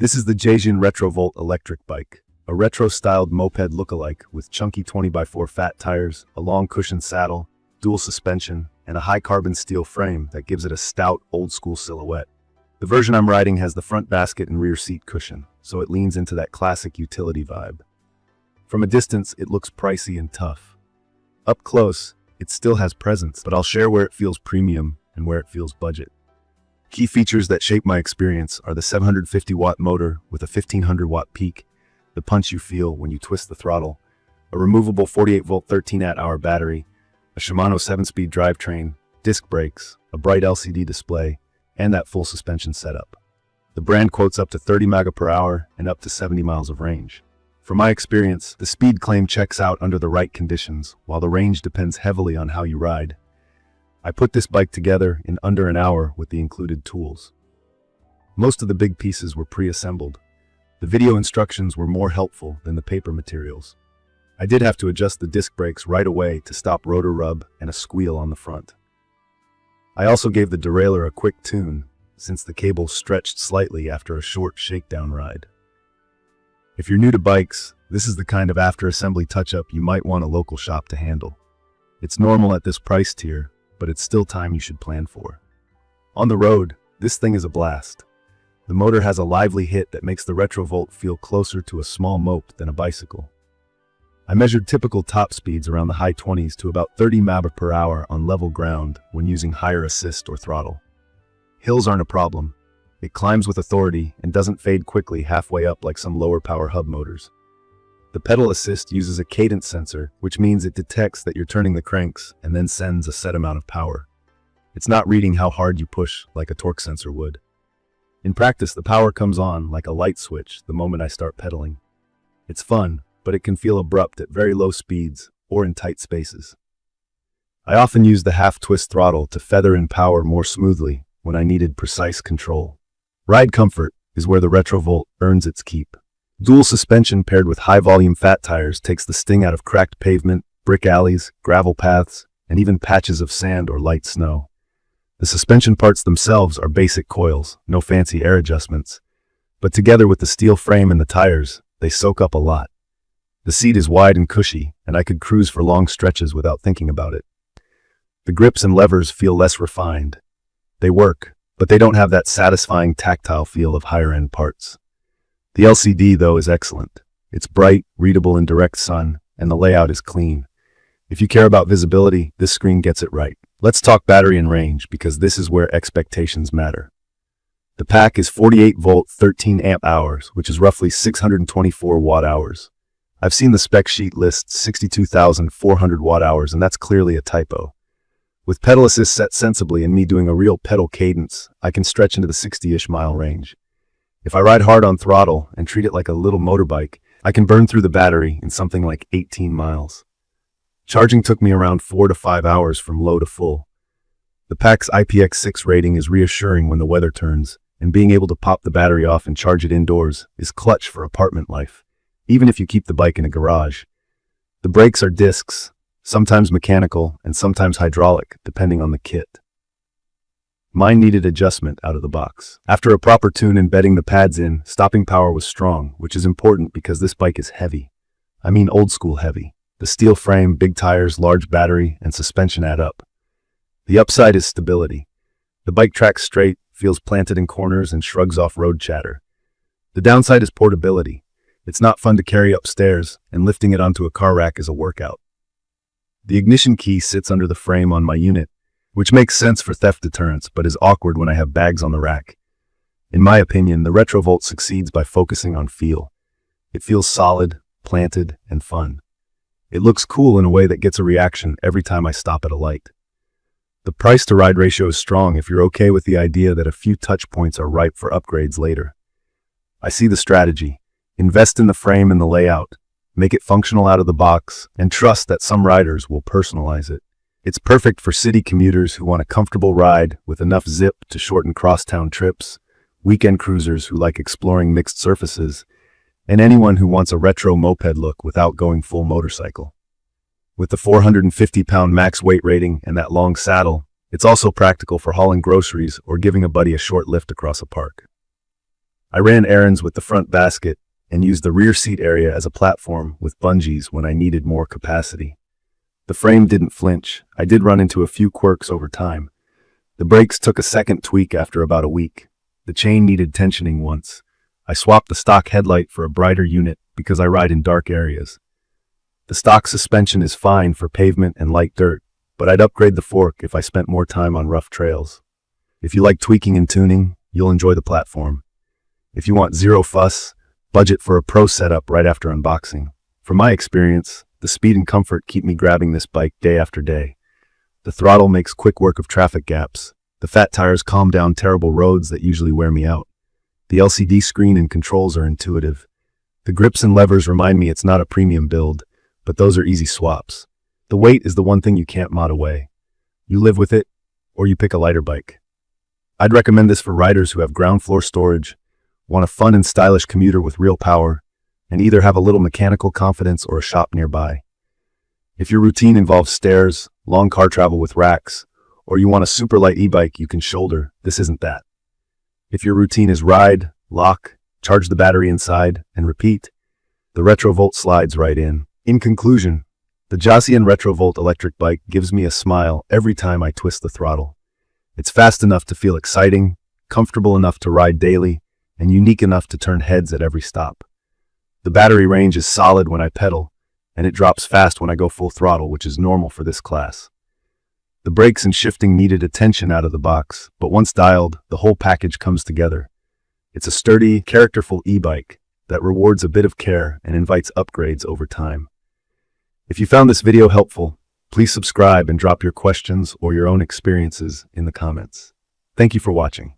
This is the Jasion RetroVolt electric bike, a retro-styled moped lookalike with chunky 20x4 fat tires, a long cushioned saddle, dual suspension, and a high-carbon steel frame that gives it a stout, old-school silhouette. The version I'm riding has the front basket and rear seat cushion, so it leans into that classic utility vibe. From a distance, it looks pricey and tough. Up close, it still has presence, but I'll share where it feels premium and where it feels budget. Key features that shape my experience are the 750-watt motor with a 1500-watt peak, the punch you feel when you twist the throttle, a removable 48-volt 13-hour battery, a Shimano 7-speed drivetrain, disc brakes, a bright LCD display, and that full suspension setup. The brand quotes up to 30 mph and up to 70 miles of range. From my experience, the speed claim checks out under the right conditions, while the range depends heavily on how you ride. I put this bike together in under an hour with the included tools. Most of the big pieces were pre-assembled. The video instructions were more helpful than the paper materials. I did have to adjust the disc brakes right away to stop rotor rub and a squeal on the front. I also gave the derailleur a quick tune, since the cable stretched slightly after a short shakedown ride. If you're new to bikes, this is the kind of after-assembly touch-up you might want a local shop to handle. It's normal at this price tier, but it's still time you should plan for. On the road, this thing is a blast. The motor has a lively hit that makes the RetroVolt feel closer to a small mope than a bicycle. I measured typical top speeds around the high 20s to about 30 mph on level ground when using higher assist or throttle. Hills aren't a problem. It climbs with authority and doesn't fade quickly halfway up like some lower power hub motors. The pedal assist uses a cadence sensor, which means it detects that you're turning the cranks and then sends a set amount of power. It's not reading how hard you push like a torque sensor would. In practice, the power comes on like a light switch the moment I start pedaling. It's fun, but it can feel abrupt at very low speeds or in tight spaces. I often use the half-twist throttle to feather in power more smoothly when I needed precise control. Ride comfort is where the RetroVolt earns its keep. Dual suspension paired with high-volume fat tires takes the sting out of cracked pavement, brick alleys, gravel paths, and even patches of sand or light snow. The suspension parts themselves are basic coils, no fancy air adjustments, but together with the steel frame and the tires, they soak up a lot. The seat is wide and cushy, and I could cruise for long stretches without thinking about it. The grips and levers feel less refined. They work, but they don't have that satisfying tactile feel of higher-end parts. The LCD, though, is excellent. It's bright, readable in direct sun, and the layout is clean. If you care about visibility, this screen gets it right. Let's talk battery and range, because this is where expectations matter. The pack is 48-volt 13-amp-hours, which is roughly 624 watt-hours. I've seen the spec sheet list 62,400 watt-hours, and that's clearly a typo. With pedal assist set sensibly and me doing a real pedal cadence, I can stretch into the 60-ish mile range. If I ride hard on throttle and treat it like a little motorbike, I can burn through the battery in something like 18 miles. Charging took me around 4 to 5 hours from low to full. The pack's IPX6 rating is reassuring when the weather turns, and being able to pop the battery off and charge it indoors is clutch for apartment life, even if you keep the bike in a garage. The brakes are discs, sometimes mechanical and sometimes hydraulic, depending on the kit. Mine needed adjustment out of the box. After a proper tune and bedding the pads in, stopping power was strong, which is important because this bike is heavy. I mean old school heavy. The steel frame, big tires, large battery, and suspension add up. The upside is stability. The bike tracks straight, feels planted in corners, and shrugs off road chatter. The downside is portability. It's not fun to carry upstairs, and lifting it onto a car rack is a workout. The ignition key sits under the frame on my unit, which makes sense for theft deterrence but is awkward when I have bags on the rack. In my opinion, the RetroVolt succeeds by focusing on feel. It feels solid, planted, and fun. It looks cool in a way that gets a reaction every time I stop at a light. The price-to-ride ratio is strong if you're okay with the idea that a few touch points are ripe for upgrades later. I see the strategy. Invest in the frame and the layout, make it functional out of the box, and trust that some riders will personalize it. It's perfect for city commuters who want a comfortable ride with enough zip to shorten crosstown trips, weekend cruisers who like exploring mixed surfaces, and anyone who wants a retro moped look without going full motorcycle. With the 450-pound max weight rating and that long saddle, it's also practical for hauling groceries or giving a buddy a short lift across a park. I ran errands with the front basket and used the rear seat area as a platform with bungees when I needed more capacity. The frame didn't flinch. I did run into a few quirks over time. The brakes took a second tweak after about a week. The chain needed tensioning once. I swapped the stock headlight for a brighter unit because I ride in dark areas. The stock suspension is fine for pavement and light dirt, but I'd upgrade the fork if I spent more time on rough trails. If you like tweaking and tuning, you'll enjoy the platform. If you want zero fuss, budget for a pro setup right after unboxing. From my experience, the speed and comfort keep me grabbing this bike day after day. The throttle makes quick work of traffic gaps. The fat tires calm down terrible roads that usually wear me out. The LCD screen and controls are intuitive. The grips and levers remind me it's not a premium build, but those are easy swaps. The weight is the one thing you can't mod away. You live with it, or you pick a lighter bike. I'd recommend this for riders who have ground floor storage, want a fun and stylish commuter with real power, and either have a little mechanical confidence or a shop nearby. If your routine involves stairs, long car travel with racks, or you want a super light e-bike you can shoulder, this isn't that. If your routine is ride, lock, charge the battery inside, and repeat, the RetroVolt slides right in. In conclusion, the Jasion RetroVolt electric bike gives me a smile every time I twist the throttle. It's fast enough to feel exciting, comfortable enough to ride daily, and unique enough to turn heads at every stop. The battery range is solid when I pedal, and it drops fast when I go full throttle, which is normal for this class. The brakes and shifting needed attention out of the box, but once dialed, the whole package comes together. It's a sturdy, characterful e-bike that rewards a bit of care and invites upgrades over time. If you found this video helpful, please subscribe and drop your questions or your own experiences in the comments. Thank you for watching.